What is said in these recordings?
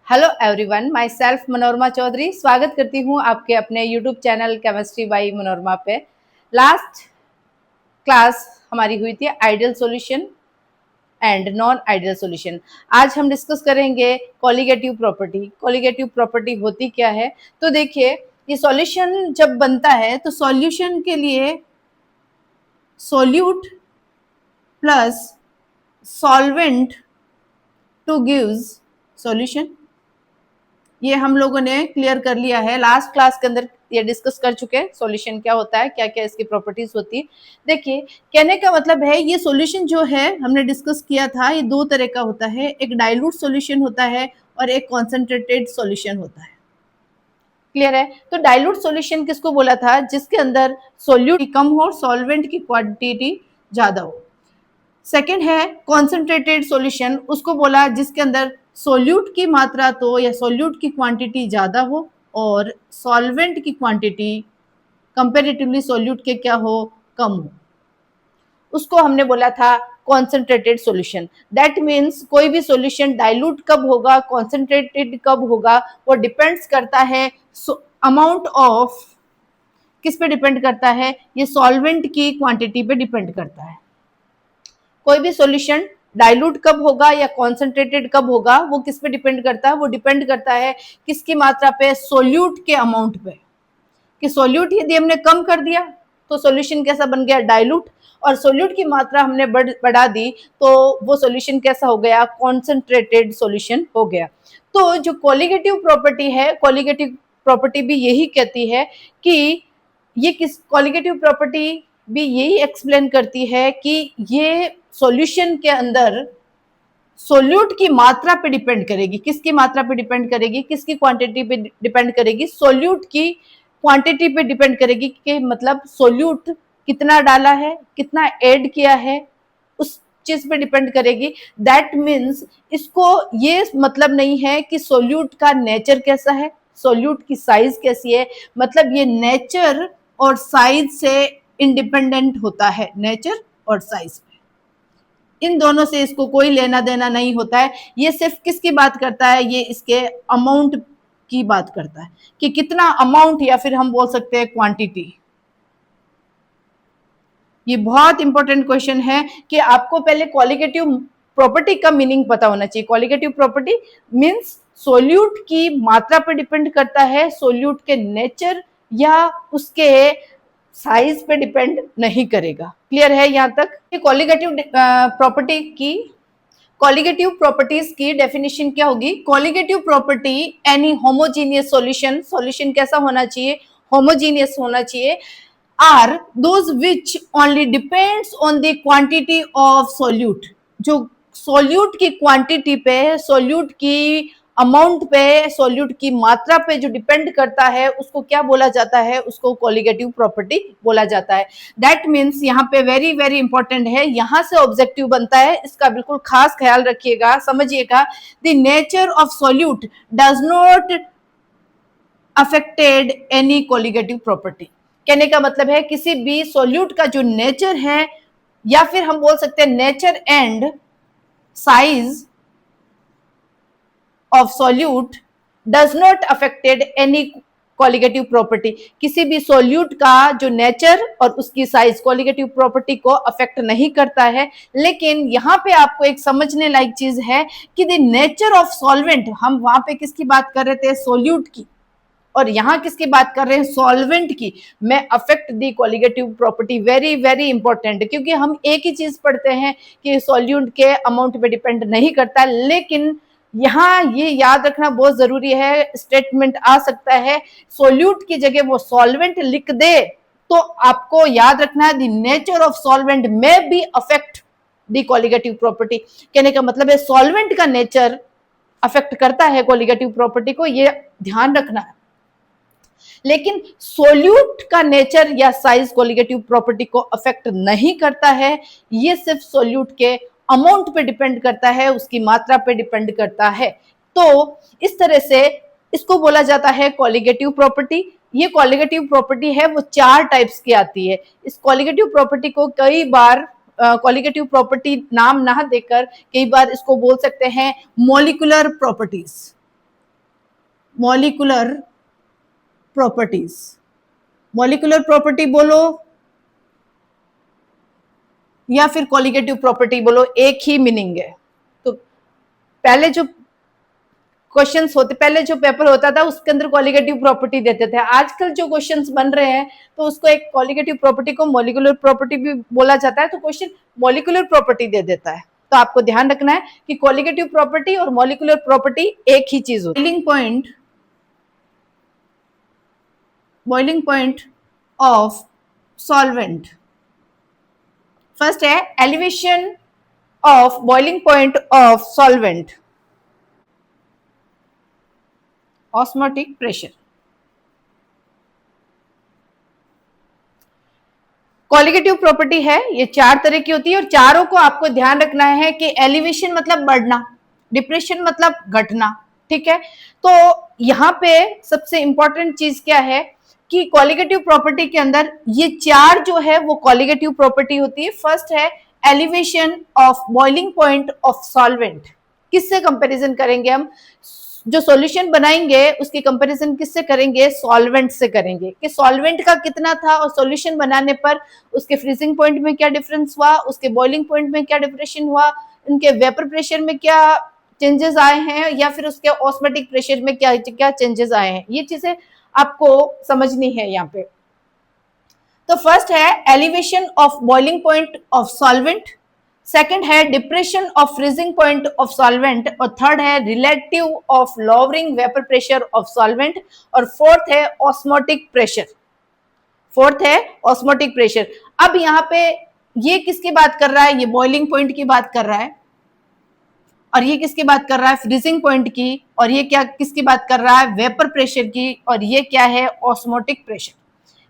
Hello everyone, myself Manorama Chaudhary स्वागत करती हूँ आपके अपने YouTube channel chemistry by Manorama पे। लास्ट क्लास हमारी हुई थी ideal solution and non ideal solution. आज हम डिस्कस करेंगे कॉलिगेटिव प्रॉपर्टी। कॉलिगेटिव प्रॉपर्टी होती क्या है? तो देखिए, ये सॉल्यूशन जब बनता है तो सॉल्यूशन के लिए solute plus solvent two gives solution. ये हम लोगों ने क्लियर कर लिया है, लास्ट क्लास के अंदर ये डिस्कस कर चुके हैं सॉल्यूशन क्या होता है, क्या क्या इसकी प्रॉपर्टीज होती है। देखिए, कहने का मतलब है ये सॉल्यूशन जो है हमने डिस्कस किया था, ये दो तरह का होता है। एक डाइल्यूट सॉल्यूशन होता है और एक कॉन्सेंट्रेटेड सॉल्यूशन होता है। क्लियर है? तो डाइल्यूट सॉल्यूशन किसको बोला था? जिसके अंदर सोल्यूट कम हो, सॉल्वेंट की क्वांटिटी ज्यादा हो। सेकेंड है कॉन्सेंट्रेटेड सॉल्यूशन, उसको बोला जिसके अंदर सोल्यूट की मात्रा तो या सोल्यूट की क्वांटिटी ज्यादा हो और सॉल्वेंट की क्वांटिटी कंपेरेटिवली सोल्यूट के क्या हो, कम हो। उसको हमने बोला था कॉन्सेंट्रेटेड सॉल्यूशन। दैट मीन्स कोई भी सॉल्यूशन डाइल्यूट कब होगा, कॉन्सेंट्रेटेड कब होगा, वो डिपेंड्स करता है अमाउंट ऑफ, किस पे डिपेंड करता है? ये सॉल्वेंट की क्वांटिटी पे डिपेंड करता है। कोई भी सॉल्यूशन डाइल्यूट कब होगा या कॉन्सेंट्रेटेड कब होगा, वो किस पे डिपेंड करता है? वो डिपेंड करता है किसकी मात्रा पे? सोल्यूट के अमाउंट पे। कि सोल्यूट यदि हमने कम कर दिया तो सॉल्यूशन कैसा बन गया? डाइल्यूट। और सोल्यूट की मात्रा हमने बढ़ा दी तो वो सॉल्यूशन कैसा हो गया? कॉन्सेंट्रेटेड सॉल्यूशन हो गया। तो जो कॉलिगेटिव प्रॉपर्टी है, कॉलिगेटिव प्रॉपर्टी भी यही कहती है कि ये किस, कॉलिगेटिव प्रॉपर्टी भी यही एक्सप्लेन करती है कि ये सॉल्यूशन के अंदर सोल्यूट की मात्रा पे डिपेंड करेगी। किसकी मात्रा पे डिपेंड करेगी? किसकी क्वांटिटी पे डिपेंड करेगी? सोल्यूट की क्वांटिटी पे डिपेंड करेगी कि मतलब सोल्यूट कितना डाला है, कितना ऐड किया है, उस चीज पे डिपेंड करेगी। दैट मीन्स इसको ये मतलब नहीं है कि सोल्यूट का नेचर कैसा है, सोल्यूट की साइज कैसी है। मतलब ये नेचर और साइज से इंडिपेंडेंट होता है, नेचर और साइज। इन दोनों से इसको कोई लेना देना नहीं होता है। ये सिर्फ किसकी बात करता है? ये इसके अमाउंट की बात करता है कि कितना अमाउंट, या फिर हम बोल सकते हैं क्वांटिटी। ये बहुत इंपॉर्टेंट क्वेश्चन है कि आपको पहले कॉलिगेटिव प्रॉपर्टी का मीनिंग पता होना चाहिए। कॉलिगेटिव प्रॉपर्टी मींस सोल्यूट की मात्रा पर डिपेंड करता है, सोल्यूट के नेचर या उसके साइज पे डिपेंड नहीं करेगा। क्लियर है यहां तक? कॉलिगेटिव प्रॉपर्टी की, कॉलिगेटिव प्रॉपर्टीज की डेफिनेशन क्या होगी? Colligative property any homogeneous solution, solution कैसा होना चाहिए? होमोजीनियस होना चाहिए। Are those which only depends on the quantity of solute, जो सोल्यूट की क्वांटिटी पे, सोल्यूट की अमाउंट पे, सोल्यूट की मात्रा पे जो डिपेंड करता है उसको क्या बोला जाता है? उसको कॉलिगेटिव प्रॉपर्टी बोला जाता है। दैट मीन्स यहाँ पे वेरी वेरी इंपॉर्टेंट है, यहां से ऑब्जेक्टिव बनता है, इसका बिल्कुल खास ख्याल रखिएगा, समझिएगा। The nature of solute does not affected any colligative property. कहने का मतलब है किसी भी सोल्यूट का जो नेचर है, या फिर हम बोल सकते हैं nature and size of solute does not affected any colligative property. किसी भी सोल्यूट का जो नेचर और उसकी साइज कॉलिगेटिव प्रॉपर्टी को अफेक्ट नहीं करता है। लेकिन यहाँ पे आपको एक समझने लायक चीज है कि द नेचर ऑफ सॉल्वेंट, हम वहां पे किसकी बात कर रहे थे? सोल्यूट की। और यहां किसकी बात कर रहे हैं? सॉल्वेंट की। मैं affect the colligative property, very very important, क्योंकि हम एक ही चीज पढ़ते हैं कि सॉल्यूट के अमाउंट पे डिपेंड नहीं करता, लेकिन यहां ये याद रखना बहुत जरूरी है। स्टेटमेंट आ सकता है, सोल्यूट की जगह वो सॉल्वेंट लिख दे, तो आपको याद रखना है द नेचर ऑफ सॉल्वेंट में B affect the colligative property. कहने का मतलब है सॉल्वेंट का नेचर अफेक्ट करता है कॉलिगेटिव प्रॉपर्टी को, ये ध्यान रखना है। लेकिन सोल्यूट का नेचर या साइज कॉलिगेटिव प्रॉपर्टी को अफेक्ट नहीं करता है। ये सिर्फ सोल्यूट के अमाउंट पे डिपेंड करता है, उसकी मात्रा पे डिपेंड करता है। तो इस तरह से इसको बोला जाता है कॉलिगेटिव प्रॉपर्टी। ये कॉलिगेटिव प्रॉपर्टी है वो चार टाइप्स की आती है। इस कॉलिगेटिव प्रॉपर्टी को कई बार कॉलिगेटिव प्रॉपर्टी नाम ना देकर कई बार इसको बोल सकते हैं molecular properties. Molecular properties, molecular property बोलो या फिर कॉलिगेटिव प्रॉपर्टी बोलो, एक ही मीनिंग है। तो पहले जो क्वेश्चंस होते, पहले जो पेपर होता था उसके अंदर कॉलिगेटिव प्रॉपर्टी देते थे। आजकल जो क्वेश्चंस बन रहे हैं तो उसको एक कॉलिगेटिव प्रॉपर्टी को मॉलिक्यूलर प्रॉपर्टी भी बोला जाता है, तो क्वेश्चन मॉलिक्यूलर प्रॉपर्टी दे देता है। तो आपको ध्यान रखना है कि कॉलिगेटिव प्रॉपर्टी और मॉलिक्यूलर प्रॉपर्टी एक ही चीज होती है। Boiling point of solvent, first है elevation of boiling point of solvent, osmotic pressure. Colligative property है, ये 4 तरह की होती है और चारों को आपको ध्यान रखना है कि एलिवेशन मतलब बढ़ना, डिप्रेशन मतलब घटना, ठीक है। तो यहां पे सबसे इंपॉर्टेंट चीज क्या है कि कॉलिगेटिव प्रॉपर्टी के अंदर ये 4 जो है वो कॉलिगेटिव प्रॉपर्टी होती है। फर्स्ट है elevation of boiling point of solvent. किससे कंपैरिजन करेंगे हम? जो सॉल्यूशन बनाएंगे उसकी कंपैरिजन किससे करेंगे? सॉल्वेंट से करेंगे कि सॉल्वेंट का कितना था और सॉल्यूशन बनाने पर उसके फ्रीजिंग पॉइंट में क्या डिफरेंस हुआ, उसके बॉइलिंग पॉइंट में क्या डिफरेंस हुआ, उनके वेपर प्रेशर में क्या चेंजेस आए हैं या फिर उसके ऑस्मोटिक प्रेशर में क्या क्या चेंजेस आए हैं। ये चीजें आपको समझनी है यहाँ पे। तो फर्स्ट है elevation of boiling point of solvent, second है depression of freezing point of solvent और थर्ड है relative of lowering vapour pressure of solvent और फोर्थ है ऑस्मोटिक प्रेशर। फोर्थ है ऑस्मोटिक प्रेशर। अब यहाँ पे ये किसकी बात कर रहा है? ये बॉइलिंग पॉइंट की बात कर रहा है और ये किसकी बात कर रहा है? फ्रीजिंग पॉइंट की। और ये क्या किसकी बात कर रहा है? वेपर प्रेशर की। और ये क्या है? Osmotic pressure.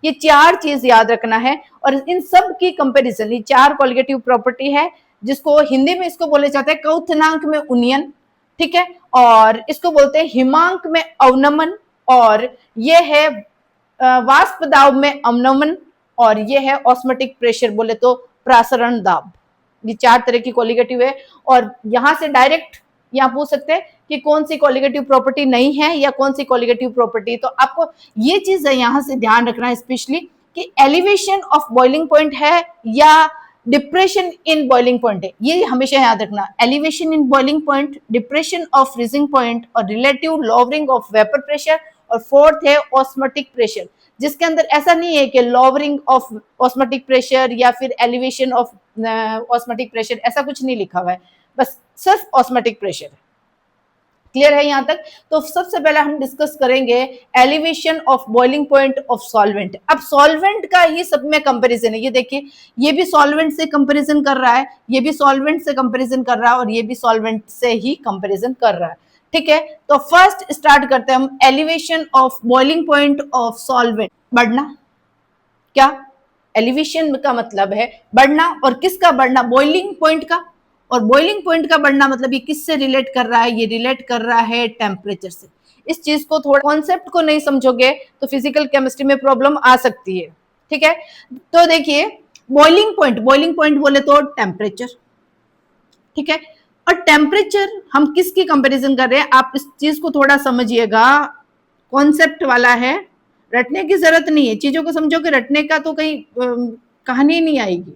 ये 4 चीज याद रखना है और इन सब की कंपैरिजन, ये 4 कॉलिगेटिव प्रॉपर्टी है जिसको हिंदी में इसको बोले जाते हैं कौथनांक में उन्नयन, ठीक है, और इसको बोलते हैं हिमांक में अवनमन, और ये है वाष्प दाब में अवनमन, और ये है ऑस्मोटिक प्रेशर बोले तो प्रासरण दाब। ये 4 तरह की कॉलिगेटिव है और यहां से डायरेक्ट यहाँ पूछ सकते हैं कि कौन सी कॉलिगेटिव प्रॉपर्टी नहीं है या कौन सी कॉलिगेटिव प्रॉपर्टी। तो आपको ये चीज है यहां से ध्यान रखना है स्पेशली कि एलिवेशन ऑफ बॉइलिंग पॉइंट है या डिप्रेशन इन बॉइलिंग पॉइंट है। ये हमेशा याद रखना, elevation in boiling point, depression of freezing point और relative lowering of vapour pressure, और फोर्थ है ऑस्मोटिक प्रेशर, जिसके अंदर ऐसा नहीं है कि लोअरिंग ऑफ ऑस्मोटिक प्रेशर या फिर एलिवेशन ऑफ ऑस्मोटिक प्रेशर, ऐसा कुछ नहीं लिखा हुआ है, बस सिर्फ ऑस्मोटिक प्रेशर है। क्लियर है यहां तक? तो सबसे पहले हम डिस्कस करेंगे elevation of boiling point of solvent. अब सॉल्वेंट का ही सब में कंपैरिजन है। ये देखिए, ये भी सॉल्वेंट से कंपैरिजन कर रहा है, ये भी सॉल्वेंट से कंपैरिजन कर रहा है और ये भी सॉल्वेंट से ही कंपैरिजन कर रहा है, ठीक है। तो फर्स्ट स्टार्ट करते हैं हम elevation of boiling point of solvent. बढ़ना, क्या? एलिवेशन का मतलब है बढ़ना, और किसका बढ़ना? बॉइलिंग पॉइंट का। और बॉइलिंग पॉइंट का बढ़ना मतलब ये किससे रिलेट कर रहा है? ये रिलेट कर रहा है टेम्परेचर से। इस चीज को थोड़ा कॉन्सेप्ट को नहीं समझोगे तो फिजिकल केमिस्ट्री में प्रॉब्लम आ सकती है, ठीक है। तो देखिए, बॉइलिंग पॉइंट बोले तो टेम्परेचर, ठीक है। और टेम्परेचर हम किसकी कंपैरिजन कर रहे हैं? आप इस चीज को थोड़ा समझिएगा, कॉन्सेप्ट वाला है, रटने की जरूरत नहीं है। चीजों को समझोगे, रटने का तो कहीं कहानी नहीं आएगी।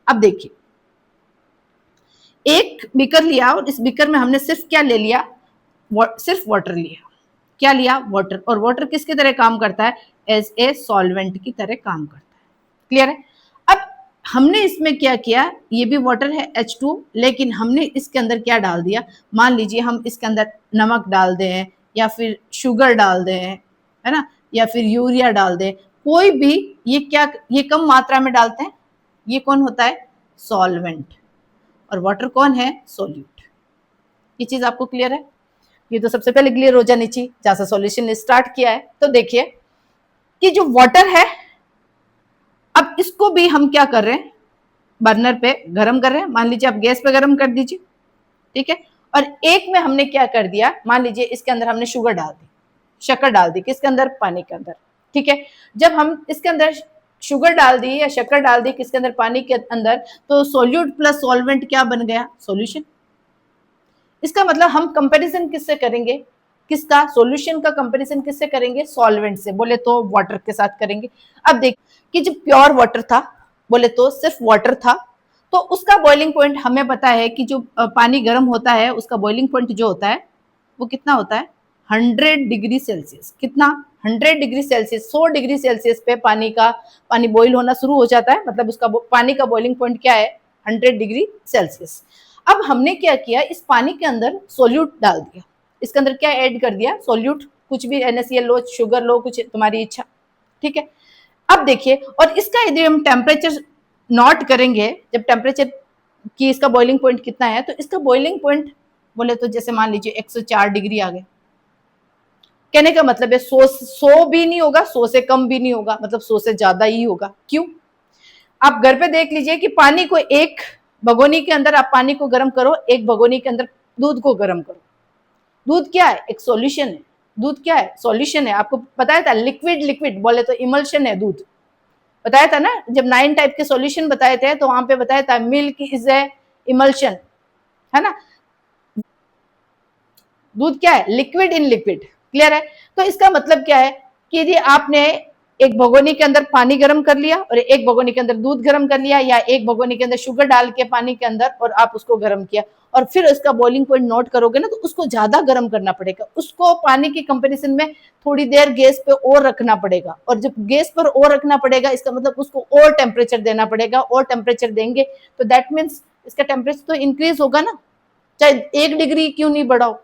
अब देखिए, एक बीकर लिया और इस बीकर में हमने सिर्फ क्या ले लिया? सिर्फ वाटर लिया। क्या लिया? वाटर। और वाटर किसकी तरह काम करता है? एज ए सॉल्वेंट की तरह काम करता है। क्लियर है? अब हमने इसमें क्या किया? ये भी वाटर है H2, लेकिन हमने इसके अंदर क्या डाल दिया? मान लीजिए हम इसके अंदर नमक डाल दें या फिर शुगर डाल दें, है ना, या फिर यूरिया डाल दें, कोई भी, ये क्या, ये कम मात्रा में डालते हैं, ये कौन होता है? सॉल्वेंट। और वाटर कौन है? सोल्यूट। ये चीज आपको क्लियर है? ये तो सबसे पहले क्लियर हो जानी चाहिए जहां से सॉल्यूशन स्टार्ट किया है। तो देखिए कि जो वाटर है, अब इसको भी हम क्या कर रहे हैं? बर्नर पे गर्म कर रहे हैं। मान लीजिए आप गैस पे गर्म कर दीजिए, ठीक है। और एक में हमने क्या कर दिया? मान लीजिए इसके अंदर हमने शुगर डाल दी, शक्कर डाल दी, किसके अंदर? पानी के अंदर, ठीक है। जब हम इसके अंदर शुगर डाल दी या शक्कर डाल दी किसके अंदर? पानी के अंदर, तो सोल्यूट प्लस सॉल्वेंट क्या बन गया? सॉल्यूशन। इसका मतलब हम कंपैरिजन किससे करेंगे? किसका? सॉल्यूशन का कंपैरिजन किससे करेंगे? सॉल्वेंट से, बोले तो वाटर के साथ करेंगे। अब देख कि जब प्योर वाटर था, बोले तो सिर्फ वाटर था, तो उसका बॉइलिंग पॉइंट हमें पता है कि जो पानी गर्म होता है उसका बॉइलिंग पॉइंट जो होता है वो कितना होता है? 100 डिग्री सेल्सियस। कितना? 100 डिग्री सेल्सियस। 100 डिग्री सेल्सियस पे पानी बॉईल होना शुरू हो जाता है, मतलब उसका पानी का बॉइलिंग पॉइंट क्या है? 100 डिग्री सेल्सियस। अब हमने क्या किया, इस पानी के अंदर सोल्यूट डाल दिया। इसके अंदर क्या ऐड कर दिया? सोल्यूट, कुछ भी, NaCl लो, शुगर लो, कुछ तुम्हारी इच्छा, ठीक है। अब देखिए, और इसका यदि हम टेम्परेचर नोट करेंगे, जब टेम्परेचर की इसका बॉइलिंग पॉइंट कितना है, तो इसका बॉइलिंग पॉइंट बोले तो जैसे मान लीजिए 104 डिग्री आ गए। कहने का मतलब है 100 भी नहीं होगा, 100 से कम भी नहीं होगा, मतलब 100 से ज्यादा ही होगा। क्यों? आप घर पे देख लीजिए कि पानी को एक भगोनी के अंदर आप पानी को गर्म करो, एक भगोनी के अंदर दूध को गर्म करो। दूध क्या है? एक सॉल्यूशन है। दूध क्या है? सॉल्यूशन है। आपको बताया था लिक्विड, लिक्विड बोले तो इमल्शन है दूध, बताया था ना। जब 9 टाइप के सॉल्यूशन बताए थे तो वहां पे बताया था मिल्क इज ए इमल्शन, है ना। दूध क्या है? Liquid in liquid. क्लियर है? तो इसका मतलब क्या है कि यदि आपने एक भगोनी के अंदर पानी गर्म कर लिया और एक भगोनी के अंदर दूध गर्म कर लिया, या एक भगोनी के अंदर शुगर डाल के पानी के अंदर और आप उसको गर्म किया, और फिर उसका बॉइलिंग पॉइंट नोट करोगे ना, तो उसको ज्यादा गर्म करना पड़ेगा। उसको पानी की कंपैरिजन में थोड़ी देर गैस पे और रखना पड़ेगा, और जब गैस पर और रखना पड़ेगा इसका मतलब उसको और टेम्परेचर देना पड़ेगा। और टेम्परेचर देंगे तो दैट मीन्स इसका टेम्परेचर तो इंक्रीज होगा ना, चाहे 1 डिग्री क्यों नहीं बढ़ाओ,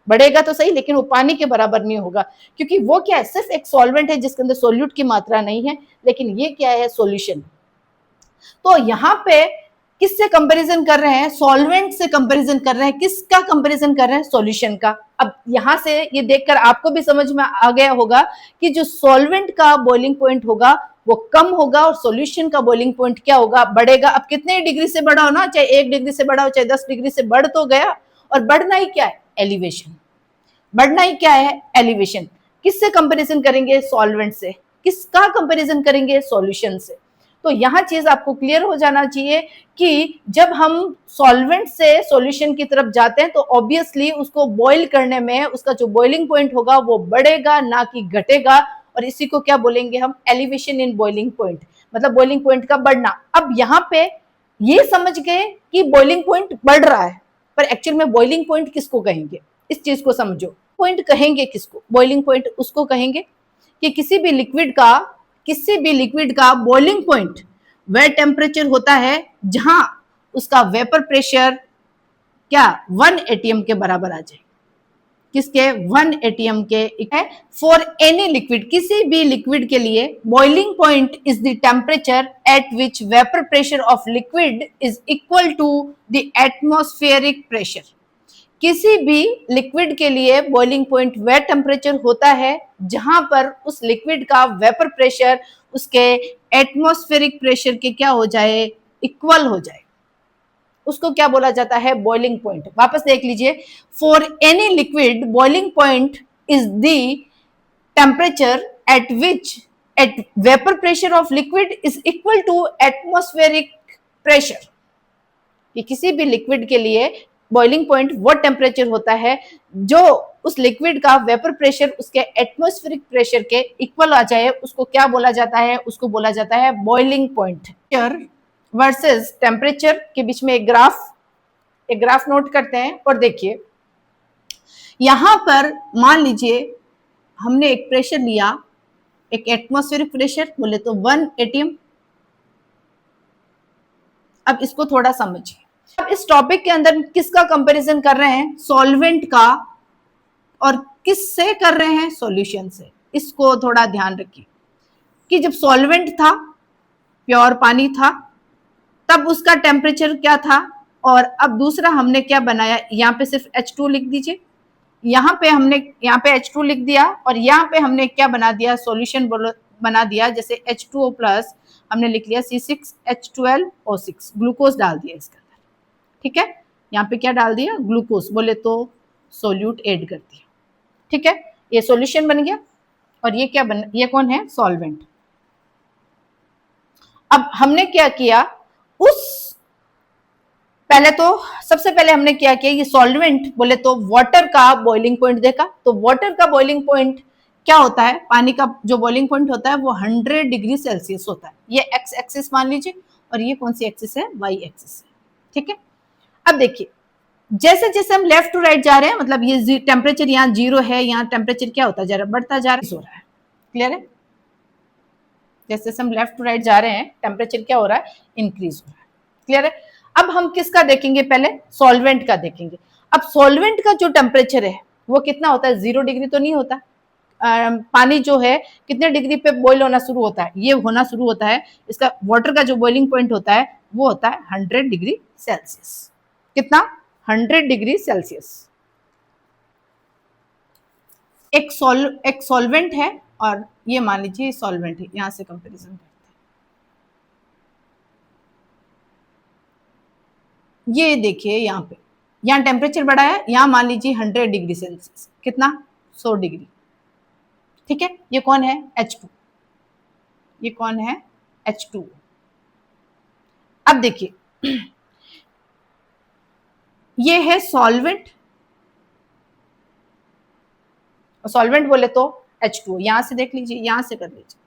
बढ़ेगा तो सही, लेकिन वो पानी के बराबर नहीं होगा, क्योंकि वो क्या है? सिर्फ एक सॉल्वेंट है जिसके अंदर सोल्यूट की मात्रा नहीं है, लेकिन ये क्या है? सॉल्यूशन। तो यहाँ पे किससे कंपैरिजन कर रहे हैं? सॉल्वेंट से कंपैरिजन कर रहे हैं। किसका कंपैरिजन कर रहे हैं? सॉल्यूशन का। अब यहां से ये देखकर आपको भी समझ में आ गया होगा कि जो सॉल्वेंट का बॉइलिंग पॉइंट होगा वो कम होगा, और सॉल्यूशन का बॉइलिंग पॉइंट क्या होगा? बढ़ेगा। अब कितने डिग्री से बढ़ाओ ना, चाहे 1 डिग्री से बढ़ाओ, चाहे 10 डिग्री से, बढ़ तो गया। और बढ़ना ही क्या है? एलिवेशन। बढ़ना ही क्या है? एलिवेशन। किससे कंपैरिजन करेंगे? सॉल्वेंट से। किसका कंपैरिजन करेंगे? सॉल्यूशन से। तो यहां चीज आपको क्लियर हो जाना चाहिए कि जब हम सॉल्वेंट से सॉल्यूशन की तरफ जाते हैं तो ऑब्वियसली उसको बॉईल करने में उसका जो बॉइलिंग पॉइंट होगा वो बढ़ेगा, ना कि घटेगा। और इसी को क्या बोलेंगे हम? एलिवेशन इन बॉइलिंग पॉइंट, मतलब बॉइलिंग पॉइंट का बढ़ना। अब यहाँ पे ये समझ गए कि बॉइलिंग पॉइंट बढ़ रहा है, पर एक्चुअल में बॉइलिंग पॉइंट किसको कहेंगे? इस चीज को समझो। पॉइंट कहेंगे किसको? बॉइलिंग पॉइंट उसको कहेंगे कि किसी भी लिक्विड का बॉइलिंग पॉइंट वह टेम्परेचर होता है जहां उसका वेपर प्रेशर क्या? 1 atm के बराबर आ जाए। किसके? 1 atm के है। फॉर एनी लिक्विड, किसी भी लिक्विड के लिए boiling point is the temperature at which vapour pressure of liquid is equal to the atmospheric pressure. किसी भी लिक्विड के लिए बॉइलिंग पॉइंट वह टेम्परेचर होता है जहां पर उस लिक्विड का वेपर प्रेशर उसके एटमॉस्फेरिक प्रेशर के क्या हो जाए? इक्वल हो जाए। उसको क्या बोला जाता है? Boiling point. वापस देख लीजिए, for any liquid boiling point is the temperature at which at vapour pressure of liquid is equal to atmospheric pressure. कि किसी भी लिक्विड के लिए बॉइलिंग पॉइंट वो टेम्परेचर होता है जो उस लिक्विड का वेपर प्रेशर उसके एटमॉस्फेरिक प्रेशर के इक्वल आ जाए। उसको क्या बोला जाता है? उसको बोला जाता है बॉइलिंग पॉइंट। वर्सेस टेम्परेचर के बीच में एक ग्राफ नोट करते हैं, और देखिए यहां पर मान लीजिए हमने एक प्रेशर लिया, एक एटमॉस्फेरिक प्रेशर बोले तो 1 atm। अब इसको थोड़ा समझिए। अब इस टॉपिक के अंदर किसका कंपैरिजन कर रहे हैं? सॉल्वेंट का। और किससे कर रहे हैं? सॉल्यूशन से। इसको थोड़ा ध्यान रखिए कि जब सॉल्वेंट था, प्योर पानी था, तब उसका टेम्परेचर क्या था, और अब दूसरा हमने क्या बनाया? यहाँ पे सिर्फ H2 लिख दीजिए, यहाँ पे H2 लिख दिया, और यहाँ पे हमने क्या बना दिया? सॉल्यूशन बना दिया। जैसे H2O प्लस हमने लिख लिया C6H12O6, ग्लूकोज डाल दिया इसके अंदर, ठीक है। यहाँ पे क्या डाल दिया? ग्लूकोज, बोले तो सोल्यूट ऐड कर दिया, ठीक है। ये सॉल्यूशन बन गया, और ये क्या बन, ये कौन है? सॉल्वेंट। अब हमने क्या किया? उस पहले तो सबसे पहले हमने क्या किया, ये सॉल्वेंट बोले तो वाटर का बॉइलिंग पॉइंट देखा। तो वाटर का बॉइलिंग पॉइंट क्या होता है, पानी का जो बॉइलिंग पॉइंट होता है वो 100 डिग्री सेल्सियस होता है। ये एक्स एक्सिस मान लीजिए, और ये कौन सी एक्सिस है, वाई एक्सिस है, ठीक है। अब देखिए जैसे जैसे हम लेफ्ट टू राइट जा रहे हैं, मतलब ये टेम्परेचर यहाँ 0 है, यहाँ टेम्परेचर क्या होता जा रहा है, बढ़ता जा रहा है, क्लियर है। जैसे जैसे हम लेफ्ट टू राइट जा रहे हैं टेम्परेचर क्या हो रहा है, इंक्रीज हो रहा है, क्लियर है। अब हम किसका देखेंगे, पहले सॉल्वेंट का देखेंगे। अब सॉल्वेंट का जो टेम्परेचर है वो कितना होता है, 0 डिग्री तो नहीं होता। पानी जो है कितने डिग्री पे बॉईल होना शुरू होता है, ये होना शुरू होता है, इसका वाटर का जो बॉइलिंग पॉइंट होता है वो होता है 100 डिग्री सेल्सियस। कितना, 100 डिग्री सेल्सियस। एक सॉल्वेंट है और ये मान लीजिए सॉल्वेंट है, यहां से कंपैरिजन करते हैं। ये देखिए यहाँ पे, यहाँ टेम्परेचर बढ़ा है, यहाँ मान लीजिए 100 डिग्री सेल्सियस, कितना, 100 डिग्री, ठीक है। ये कौन है, H2, ये कौन है, H2। अब देखिए ये है सॉल्वेंट, सॉल्वेंट बोले तो H2, यहां से देख लीजिए, यहां से कर लीजिए,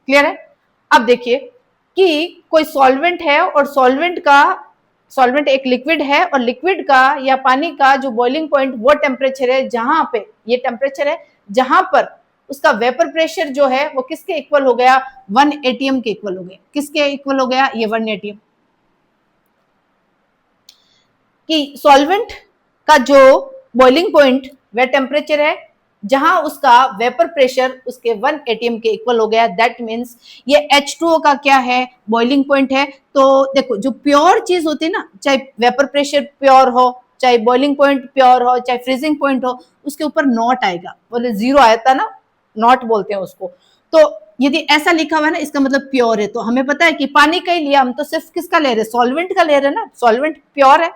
क्लियर है। अब देखिए कि कोई सॉल्वेंट है और सॉल्वेंट एक लिक्विड है, और लिक्विड का या पानी का जो बॉइलिंग पॉइंट वो टेम्परेचर है जहां पे, ये टेम्परेचर है जहां पर उसका वेपर प्रेशर जो है वो किसके इक्वल हो गया, 1 atm के इक्वल हो गया। किसके इक्वल हो गया, ये 1 atm। कि सॉल्वेंट का जो बॉइलिंग पॉइंट वह टेम्परेचर है जहां उसका वेपर प्रेशर उसके 1 atm के इक्वल हो गया, दैट मीन्स ये H2O का क्या है, बॉइलिंग पॉइंट है। तो देखो जो प्योर चीज होती है ना, चाहे वेपर प्रेशर प्योर हो, चाहे बॉइलिंग पॉइंट प्योर हो, चाहे फ्रीजिंग पॉइंट हो, उसके ऊपर नॉट आएगा, बोले 0 आया था ना, नॉट बोलते हैं उसको। तो यदि ऐसा लिखा हुआ है ना, इसका मतलब प्योर है। तो हमें पता है कि पानी का ही लिया, हम तो सिर्फ किसका ले रहे हैं, सॉल्वेंट का ले रहे हैं ना, सॉल्वेंट प्योर है,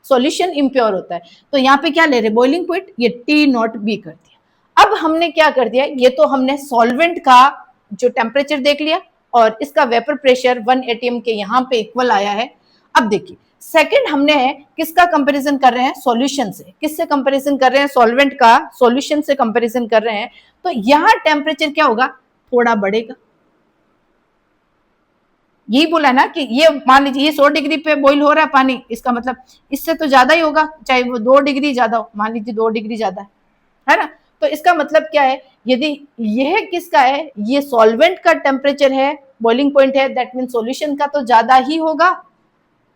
सॉल्यूशन इम्प्योर होता है। तो यहाँ पे क्या ले रहे, बॉइलिंग पॉइंट, ये T0B कर दिया। अब हमने क्या कर दिया, ये तो हमने सॉल्वेंट का जो टेम्परेचर देख लिया और इसका वेपर प्रेशर 1 atm के यहाँ पे इक्वल आया है। अब देखिए सेकंड हमने किसका कंपैरिजन कर रहे हैं, सॉल्यूशन से। किससे कंपैरिजन कर रहे हैं, सॉल्वेंट का सॉल्यूशन से कंपैरिजन कर रहे हैं। तो यहाँ टेम्परेचर क्या होगा, थोड़ा बढ़ेगा। यही बोला ना कि ये मान लीजिए ये 100 डिग्री पे बॉईल हो रहा है पानी, इसका मतलब इससे तो ज्यादा ही होगा, चाहे वो 2 डिग्री ज्यादा हो, मान लीजिए 2 डिग्री ज्यादा है ना। तो इसका मतलब क्या है, यदि यह किसका है, ये सॉल्वेंट का टेम्परेचर है, बॉइलिंग पॉइंट है, दैट मीन सॉल्यूशन का तो ज्यादा ही होगा।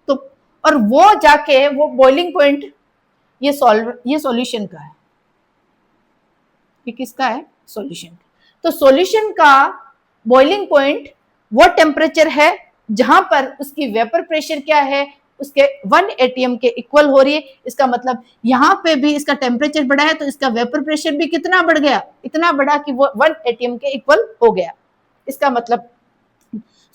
तो और वो जाके वो बॉइलिंग पॉइंट ये सॉल्यूशन का है, ये किसका है, सॉल्यूशन। तो सॉल्यूशन का बॉइलिंग पॉइंट वो टेम्परेचर है जहां पर उसकी वेपर प्रेशर क्या है, उसके 1 atm के इक्वल हो रही है। इसका मतलब यहाँ पे भी इसका टेम्परेचर बढ़ा है तो इसका वेपर प्रेशर भी कितना बढ़ गया, इतना बढ़ा कि वो 1 atm के इक्वल हो गया। इसका मतलब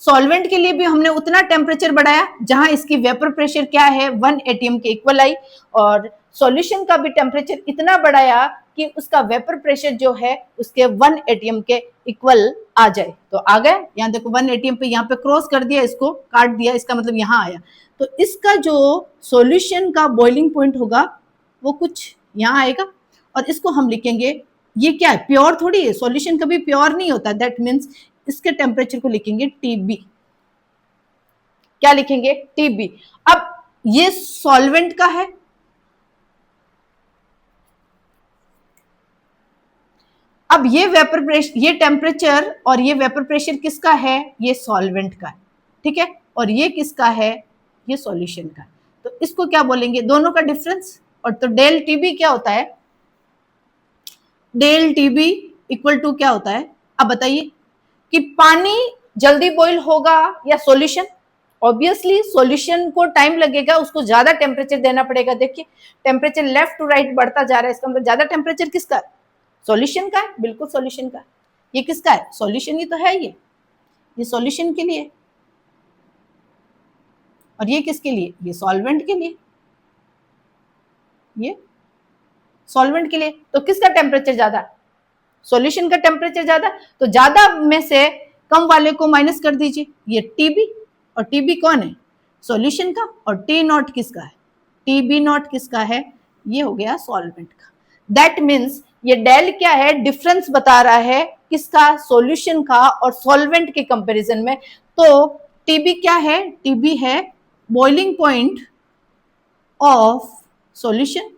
सॉल्वेंट के लिए भी हमने उतना टेम्परेचर बढ़ाया जहां इसकी वेपर प्रेशर क्या है, 1 atm के इक्वल आई, और सॉल्यूशन का भी टेम्परेचर इतना बढ़ाया कि उसका वेपर प्रेशर जो है उसके 1 atm के इक्वल आ जाए। तो आ गए, यहाँ देखो 1 atm पे यहाँ पे क्रॉस कर दिया, इसको काट दिया, इसका मतलब यहाँ आया। तो इसका जो सॉल्यूशन का बॉइलिंग पॉइंट होगा वो कुछ यहाँ आएगा, और इसको हम लिखेंगे, ये क्या है, प्योर थोड़ी है, सॉल्यूशन कभी प्योर नहीं होता, दैट मीन्स इसके टेम्परेचर को लिखेंगे TB। क्या लिखेंगे, TB। अब ये सॉल्वेंट का है, अब ये वेपर प्रेशर, ये टेम्परेचर और ये वेपर प्रेशर किसका है, ये सॉल्वेंट का है, ठीक है। और ये किसका है, ये सॉल्यूशन का है। तो इसको क्या बोलेंगे, दोनों का डिफरेंस। और तो डेल TB क्या होता है, डेल TB इक्वल टू क्या होता है, अब बताइए कि पानी जल्दी बॉईल होगा या सॉल्यूशन। ऑब्वियसली सॉल्यूशन को टाइम लगेगा, उसको ज्यादा टेम्परेचर देना पड़ेगा। देखिए टेम्परेचर लेफ्ट टू राइट बढ़ता जा रहा है, इसका मतलब ज्यादा टेम्परेचर किसका है, सॉल्यूशन का है, बिल्कुल सॉल्यूशन का। ये किसका है, सॉल्यूशन ही तो है, ये सॉल्यूशन के लिए, और ये किसके लिए, ये सॉल्वेंट के लिए, ये सॉल्वेंट के लिए। तो किसका टेम्परेचर ज्यादा, सॉल्यूशन का टेम्परेचर ज्यादा। तो ज्यादा में से कम वाले को माइनस कर दीजिए, ये TB, और TB कौन है, सॉल्यूशन का, और टी नॉट किसका है, टी बी नॉट किसका है, ये हो गया सॉल्वेंट का। दैट मीन्स ये डेल क्या है, डिफरेंस बता रहा है किसका, सॉल्यूशन का और सॉल्वेंट के कंपैरिजन में। तो टीबी क्या है, टीबी है boiling point of solution,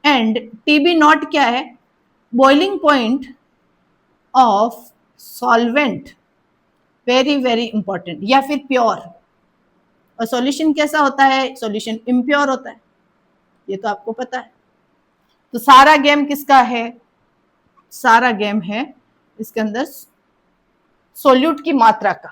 end TB naught क्या है, boiling point of solvent. Very very important. या फिर प्योर, और सॉल्यूशन कैसा होता है, सॉल्यूशन इम्प्योर होता है, ये तो आपको पता है। तो सारा गेम किसका है, सारा गेम है इसके अंदर सोल्यूट की मात्रा का,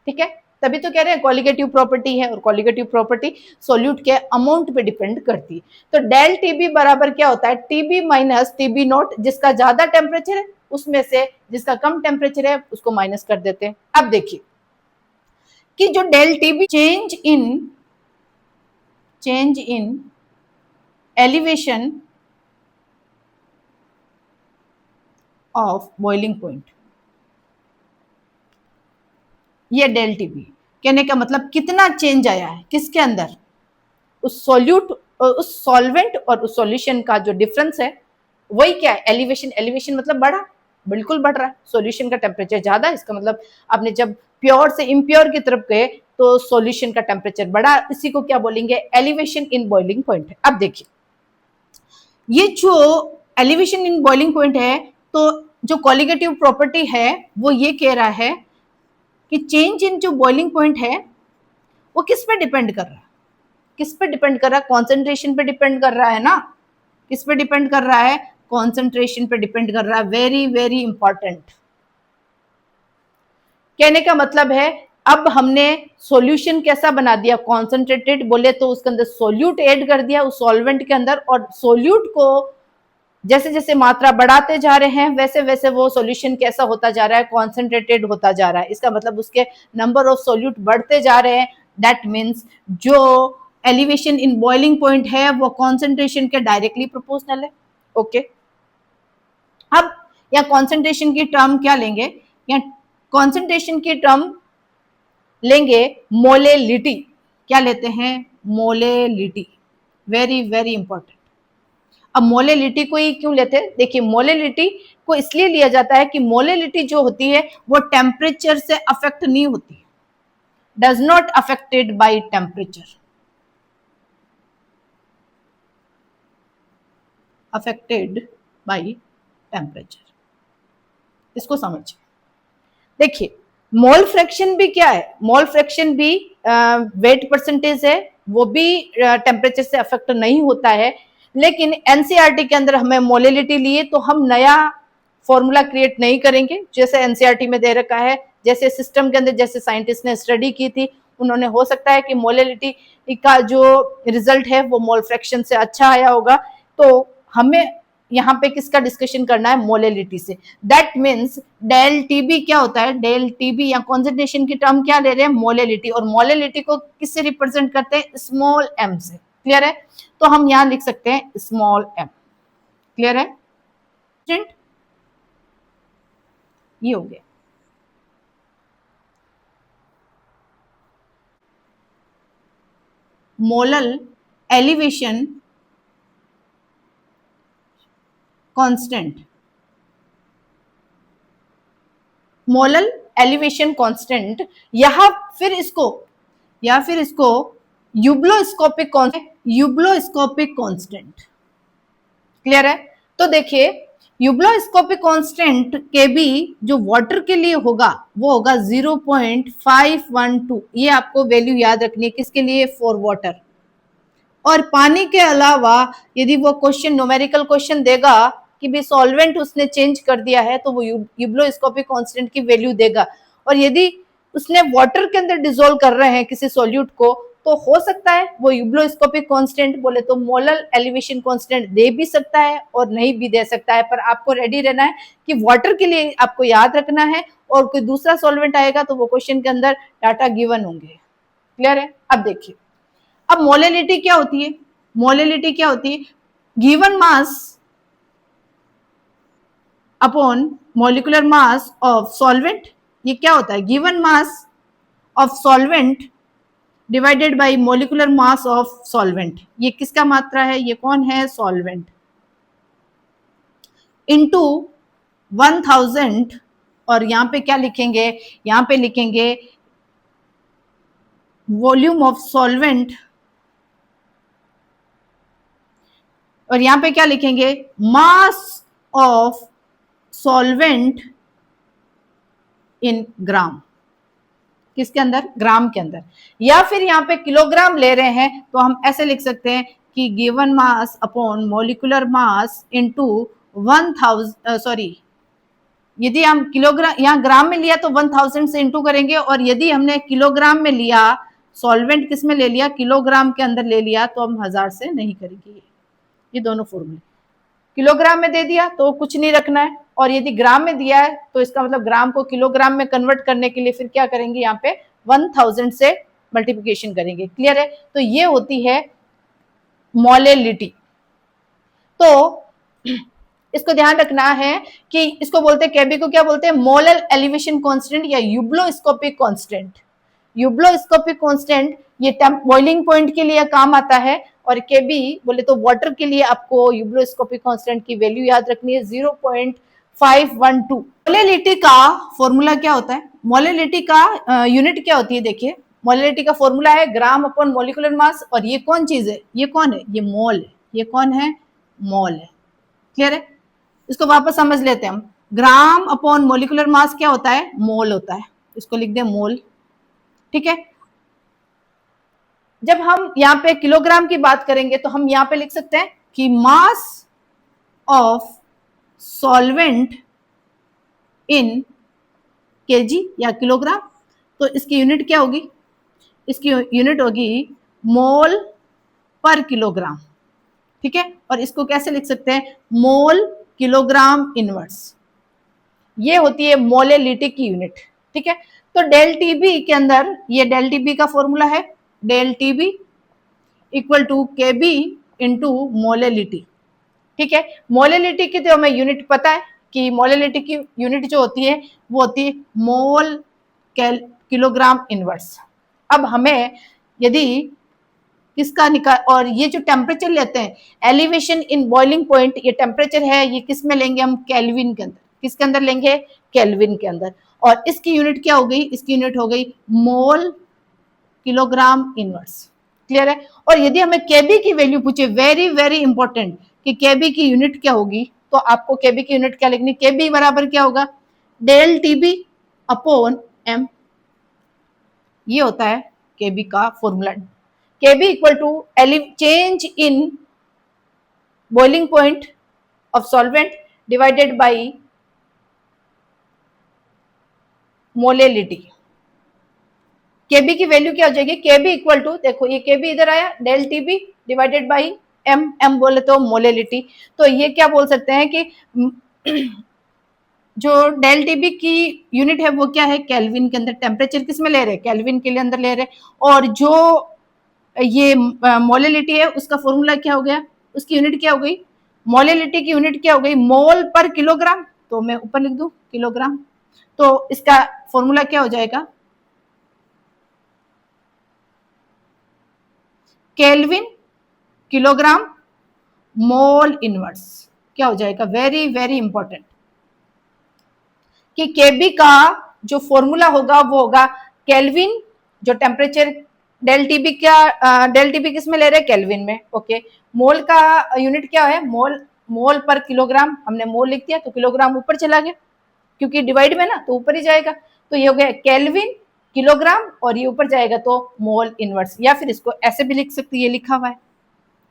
ठीक है। तभी तो कह रहे हैं कॉलिगेटिव प्रॉपर्टी है, और कॉलिगेटिव प्रॉपर्टी सोल्यूट के अमाउंट पे डिपेंड करती है। तो डेल टीबी बराबर क्या होता है, टीबी माइनस टीबी नॉट, जिसका ज्यादा टेम्परेचर है उसमें से जिसका कम टेम्परेचर है उसको माइनस कर देते हैं। अब देखिए कि जो del TB change in elevation of boiling point, ये डेल टीबी कहने का मतलब कितना चेंज आया है किसके अंदर, उस सॉल्यूट, उस सॉल्वेंट और उस सॉल्यूशन का जो डिफरेंस है वही क्या है, एलिवेशन। एलिवेशन मतलब बढ़ा, बिल्कुल बढ़ रहा है। सॉल्यूशन का टेम्परेचर ज्यादा, इसका मतलब आपने जब प्योर से इम्प्योर की तरफ गए तो सॉल्यूशन का टेम्परेचर बढ़ा, इसी को क्या बोलेंगे, एलिवेशन इन बॉइलिंग पॉइंट है। अब देखिए ये जो एलिवेशन इन बॉइलिंग पॉइंट है, तो जो कॉलिगेटिव प्रॉपर्टी है वो ये कह रहा है कि चेंज इन जो बॉइलिंग पॉइंट है वो किस पे डिपेंड कर रहा है, किस पे डिपेंड कर रहा है, कॉन्सेंट्रेशन पे डिपेंड कर रहा है ना, किस पे डिपेंड कर रहा है, कॉन्सेंट्रेशन पे डिपेंड कर रहा है। Very very important. कहने का मतलब है अब हमने सॉल्यूशन कैसा बना दिया, कॉन्सेंट्रेटेड, बोले तो उसके अंदर सोल्यूट ऐड कर दिया उस सॉल्वेंट के अंदर, और सोल्यूट को जैसे जैसे मात्रा बढ़ाते जा रहे हैं वैसे वैसे वो सॉल्यूशन कैसा होता जा रहा है, कॉन्सेंट्रेटेड होता जा रहा है। इसका मतलब उसके नंबर ऑफ सोल्यूट बढ़ते जा रहे हैं। दैट मीन्स जो एलिवेशन इन बॉइलिंग पॉइंट है वो कॉन्सेंट्रेशन के डायरेक्टली प्रोपोर्शनल है। ओके, अब यहाँ कॉन्सेंट्रेशन की टर्म क्या लेंगे, यहाँ कॉन्सेंट्रेशन की टर्म लेंगे मोलेलिटी। क्या लेते हैं, मोलेलिटी। Very very important. अब मोलेलिटी को ही क्यों लेते हैं, देखिए मोलेलिटी को इसलिए लिया जाता है कि मोलेलिटी जो होती है वो टेम्परेचर से अफेक्ट नहीं होती, does not affected by temperature, affected by temperature. इसको समझिए। देखिए मोल फ्रैक्शन भी क्या है, मोल फ्रैक्शन भी वेट परसेंटेज है, वो भी टेम्परेचर से अफेक्ट नहीं होता है। लेकिन एनसीईआरटी के अंदर हमें मोलेलिटी लिए तो हम नया फॉर्मूला क्रिएट नहीं करेंगे, जैसे एनसीईआरटी में दे रखा है, जैसे सिस्टम के अंदर जैसे साइंटिस्ट ने स्टडी की थी, उन्होंने हो सकता है कि मोलेलिटी का जो रिजल्ट है वो मोल फ्रैक्शन से अच्छा आया होगा। तो हमें यहाँ पे किसका डिस्कशन करना है, मोलेलिटी से। दैट मीन्स डेल टीबी क्या होता है, डेल टीबी या कॉन्सेंट्रेशन की टर्म क्या ले रहे हैं, मोलेलिटी, और मोलेलिटी को किससे रिप्रेजेंट करते हैं, स्मॉल एम से। क्लियर है, तो हम यहाँ लिख सकते हैं स्मॉल एम। क्लियर है, ये हो गया। Molal elevation constant, molal elevation constant, या फिर इसको यूब्लोस्कोपिक कांस्टेंट। क्लियर है, तो देखिए यूब्लोस्कोपिक कांस्टेंट के भी जो वाटर के लिए होगा वो होगा 0.512। ये आपको वैल्यू याद रखनी है, किसके लिए, फॉर वाटर। और पानी के अलावा यदि वो क्वेश्चन न्यूमेरिकल क्वेश्चन देगा कि भी सॉल्वेंट उसने चेंज कर दिया है तो वो यूब्लोस्कोपिक कांस्टेंट की वैल्यू देगा। और यदि उसने वाटर के अंदर डिसोल्व कर रहे हैं किसी सॉल्यूट को, तो हो सकता है वो यूब्लोस्कोपिक कांस्टेंट बोले तो मोलल एलिवेशन कांस्टेंट दे भी सकता है और नहीं भी दे सकता है। पर आपको रेडी रहना है कि वाटर के लिए आपको याद रखना है, और कोई दूसरा सॉल्वेंट आएगा तो वो क्वेश्चन के अंदर डाटा गिवन होंगे। क्लियर है, अब देखिए अब मोलेलिटी क्या होती है, मोलेलिटी क्या होती है, given mass upon molecular mass of solvent. ये क्या होता है, given mass of solvent divided bye molecular mass of solvent, ये किसका मात्रा है, ये कौन है, सॉल्वेंट, इनटू 1000, और यहां पे क्या लिखेंगे, यहां पे लिखेंगे वॉल्यूम ऑफ सॉल्वेंट, और यहां पे क्या लिखेंगे, मास ऑफ सॉल्वेंट इन ग्राम, किसके अंदर, ग्राम के अंदर, या फिर यहाँ पे किलोग्राम ले रहे हैं तो हम ऐसे लिख सकते हैं कि given mass upon molecular mass into 1000, sorry, यदि हम किलोग्राम यहाँ ग्राम में लिया तो 1000 से इंटू करेंगे, और यदि हमने किलोग्राम में लिया, सॉल्वेंट किस में ले लिया, किलोग्राम के अंदर ले लिया, तो हम 1000 से नहीं करेंगे। ये दोनों फॉर्मूले, किलोग्राम में दे दिया तो कुछ नहीं रखना है, और यदि ग्राम में दिया है तो इसका मतलब ग्राम को किलोग्राम में कन्वर्ट करने के लिए फिर क्या करेंगे, यहाँ पे 1000 से मल्टीप्लिकेशन करेंगे। क्लियर है, तो ये होती है मोलेलिटी। तो इसको ध्यान रखना है कि इसको बोलते हैं, केबी को क्या बोलते हैं, मोलल एलिवेशन कांस्टेंट या यूब्लोस्कोपिक कांस्टेंट। यूब्लोस्कोपिक कांस्टेंट ये बॉइलिंग पॉइंट के लिए काम आता है, और केबी बोले तो वाटर के लिए आपको यूब्लोस्कोपिक कांस्टेंट की वैल्यू याद रखनी है 0.512। मोलेलिटी का फॉर्मूला क्या होता है, मोलेलिटी का यूनिट क्या होती है, देखिए मोलेलिटी का फॉर्मूला है ग्राम अपॉन मोलिकुलर मास, और ये कौन चीज है, ये कौन है, ये मोल है, ये कौन है, मोल है। क्लियर है, इसको वापस समझ लेते हैं हम, ग्राम अपॉन मोलिकुलर मास क्या होता है, मोल होता है, इसको लिख दें मोल। ठीक है, जब हम यहाँ पे किलोग्राम की बात करेंगे तो हम यहाँ पे लिख सकते हैं कि mass of solvent in KG या किलोग्राम, तो इसकी यूनिट क्या होगी, इसकी यूनिट होगी मोल पर किलोग्राम। ठीक है, और इसको कैसे लिख सकते हैं, मोल किलोग्राम इनवर्स, ये होती है मोलेलिटी की यूनिट। ठीक है, तो डेल टीबी के अंदर ये डेल टीबी का फॉर्मूला है, डेल टीबी इक्वल टू के बी इंटू मोलेलिटी। ठीक है, मोलेलिटी की तो हमें यूनिट पता है कि मोलेलिटी की यूनिट जो होती है वो होती है मोल किलोग्राम इनवर्स। अब हमें यदि किसका निकाल, और ये जो टेम्परेचर लेते हैं एलिवेशन इन बॉइलिंग पॉइंट, ये टेम्परेचर है, ये किस में लेंगे हम, केल्विन के अंदर, किसके अंदर लेंगे, केल्विन के अंदर, और इसकी यूनिट क्या हो गई, इसकी यूनिट हो गई मोल किलोग्राम इनवर्स। क्लियर है, और यदि हमें केबी की वैल्यू पूछे, वेरी वेरी इंपॉर्टेंट, कि केबी की यूनिट क्या होगी, तो आपको केबी की यूनिट क्या लिखनी, केबी बराबर क्या होगा, डेल टीबी अपॉन एम, ये होता है केबी का formula. KB equal to change in boiling point of solvent divided by molality. KB की वैल्यू क्या हो जाएगी, केबी इक्वल टू, देखो ये केबी इधर आया, del TB divided by M, M बोले तो मोलेलिटी, तो ये क्या बोल सकते हैं कि जो डेल टीबी की यूनिट है वो क्या है, केल्विन के अंदर, टेम्परेचर किस में ले रहे हैं, केल्विन के लिए अंदर ले रहे हैं, और जो ये मोलेलिटी है उसका फॉर्मूला क्या हो गया, उसकी यूनिट क्या हो गई, मोलेलिटी की यूनिट क्या हो गई, मोल पर किलोग्राम, तो मैं ऊपर लिख दूं किलोग्राम, तो इसका फॉर्मूला क्या हो जाएगा, केल्विन किलोग्राम मोल इनवर्स, क्या हो जाएगा, वेरी वेरी इंपॉर्टेंट, कि केबी का जो फॉर्मूला होगा वो होगा केल्विन, जो टेम्परेचर डेल टीबी का, डेल टीबी किस में ले रहे हैं, केल्विन में। ओके, मोल का यूनिट क्या है, मोल, मोल पर किलोग्राम, हमने मोल लिख दिया तो किलोग्राम ऊपर चला गया, क्योंकि डिवाइड में ना तो ऊपर ही जाएगा, तो ये हो गया केल्विन किलोग्राम, और ये ऊपर जाएगा तो मोल इनवर्स, या फिर इसको ऐसे भी लिख सकते, ये लिखा हुआ है,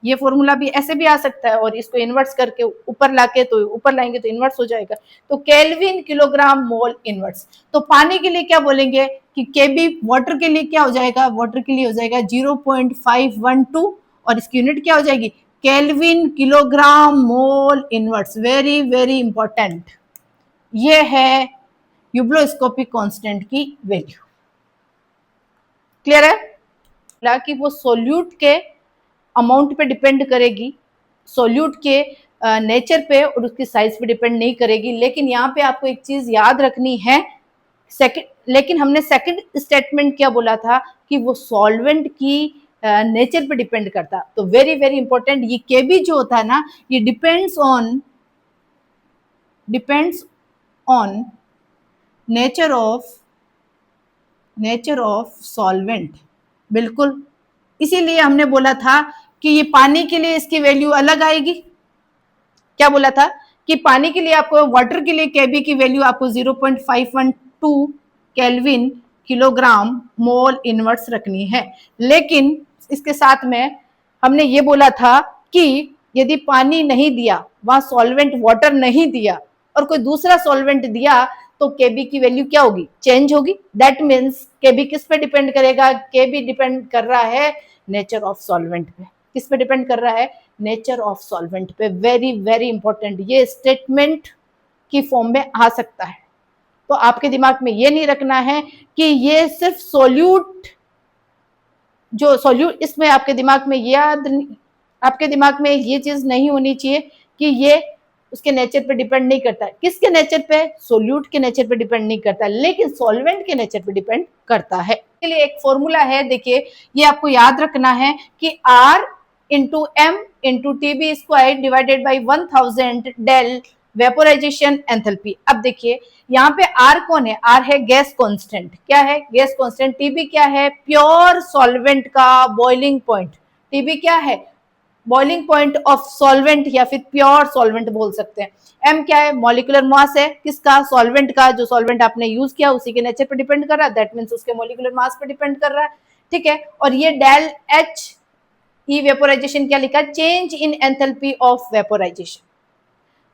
ये फॉर्मूला भी ऐसे भी आ सकता है, और इसको इन्वर्स करके ऊपर लाके तो ऊपर लाएंगे तो इन्वर्स हो जाएगा, तो केल्विन किलोग्राम मोल इनवर्स। तो पानी के लिए क्या बोलेंगे कि केबी, वाटर के लिए क्या हो जाएगा, वाटर के लिए हो जाएगा 0.512, और इसकी यूनिट क्या हो जाएगी, kelvin kilogram mole inverse, very very important, ये है यूब्लोस्कोपिक कांस्टेंट की वैल्यू। क्लियर है, कि वो सोल्यूट के अमाउंट पे डिपेंड करेगी, सोल्यूट के नेचर पे और उसकी साइज पे डिपेंड नहीं करेगी, लेकिन यहाँ पे आपको एक चीज याद रखनी है, सेकंड, लेकिन हमने सेकंड स्टेटमेंट क्या बोला था कि वो सॉल्वेंट की नेचर पे डिपेंड करता। तो वेरी वेरी इंपॉर्टेंट, ये केबी जो होता है ना, ये depends on nature of solvent. बिल्कुल, इसीलिए हमने बोला था कि ये पानी के लिए इसकी वैल्यू अलग आएगी। क्या बोला था कि पानी के लिए आपको, वाटर के लिए केबी की वैल्यू आपको 0.512 केल्विन किलोग्राम मोल इनवर्स रखनी है। लेकिन इसके साथ में हमने ये बोला था कि यदि पानी नहीं दिया, वहां सॉल्वेंट वाटर नहीं दिया और कोई दूसरा सॉल्वेंट दिया, तो केबी की वैल्यू क्या होगी, चेंज होगी। दैट मीन्स केबी किस पे डिपेंड करेगा, केबी डिपेंड कर रहा है नेचर ऑफ सॉल्वेंट पे। किस पे डिपेंड कर रहा है, नेचर ऑफ सॉल्वेंट पे। वेरी वेरी इंपॉर्टेंट, ये स्टेटमेंट की फॉर्म में आ सकता है। तो आपके दिमाग में ये नहीं रखना है कि ये सिर्फ सोल्यूट, जो सोल्यूट, इसमें आपके दिमाग में याद, आपके दिमाग में ये चीज नहीं होनी चाहिए कि ये उसके नेचर पे डिपेंड नहीं करता। किसके नेचर पे, सोल्यूट के नेचर पे डिपेंड नहीं करता, लेकिन सॉल्वेंट के नेचर पे डिपेंड करता है। इसके लिए एक फॉर्मूला है, देखिए ये आपको याद रखना है कि R into M into TB square divided by 1000 del vaporisation enthalpy. अब देखिए यहाँ पे R कौन है, R है गैस कांस्टेंट। क्या है, गैस कांस्टेंट। टीबी क्या है, प्योर सॉल्वेंट का बॉइलिंग पॉइंट। टीबी क्या है, बॉइलिंग पॉइंट ऑफ सॉल्वेंट या फिर प्योर सॉल्वेंट बोल सकते हैं। एम क्या है, मॉलिक्यूलर मास है, किसका, सॉल्वेंट का। जो सॉल्वेंट आपने यूज किया उसी के नेचर पे डिपेंड कर रहा है, दैट मीन्स उसके मॉलिक्यूलर मास पे डिपेंड कर रहा है। ठीक है, और ये डेल एच ई वेपोराइजेशन क्या लिखा, change in enthalpy of vaporisation.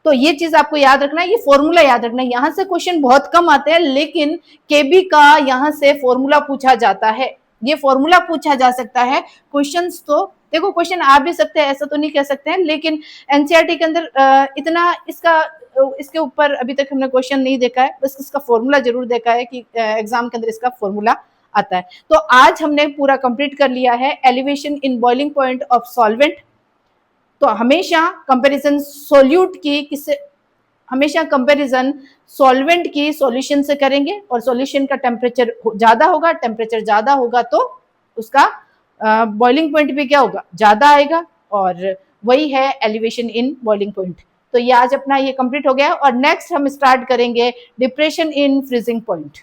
तो ये चीज आपको याद रखना है, ये फॉर्मूला याद रखना है। यहां से क्वेश्चन बहुत कम आते हैं, लेकिन केबी का यहां से फॉर्मूला पूछा जाता है। ये फॉर्मूला पूछा जा सकता है। क्वेश्चंस तो देखो, क्वेश्चन आ भी सकते हैं, ऐसा तो नहीं कह सकते हैं, लेकिन एनसीईआरटी के अंदर इतना इसके ऊपर अभी तक हमने क्वेश्चन नहीं देखा है, बस इसका फॉर्मूला जरूर देखा है कि एग्जाम के अंदर इसका फॉर्मूला आता है। तो आज हमने पूरा कंप्लीट कर लिया है elevation in boiling point of solvent. तो हमेशा कंपैरिजन सोल्यूट की किससे, हमेशा कंपैरिजन सॉल्वेंट की सॉल्यूशन से करेंगे, और सॉल्यूशन का टेम्परेचर ज्यादा होगा, टेम्परेचर ज्यादा होगा तो उसका बॉइलिंग पॉइंट भी क्या होगा, ज्यादा आएगा, और वही है एलिवेशन इन बॉइलिंग पॉइंट। तो ये आज अपना ये कंप्लीट हो गया, और नेक्स्ट हम स्टार्ट करेंगे डिप्रेशन इन फ्रीजिंग पॉइंट।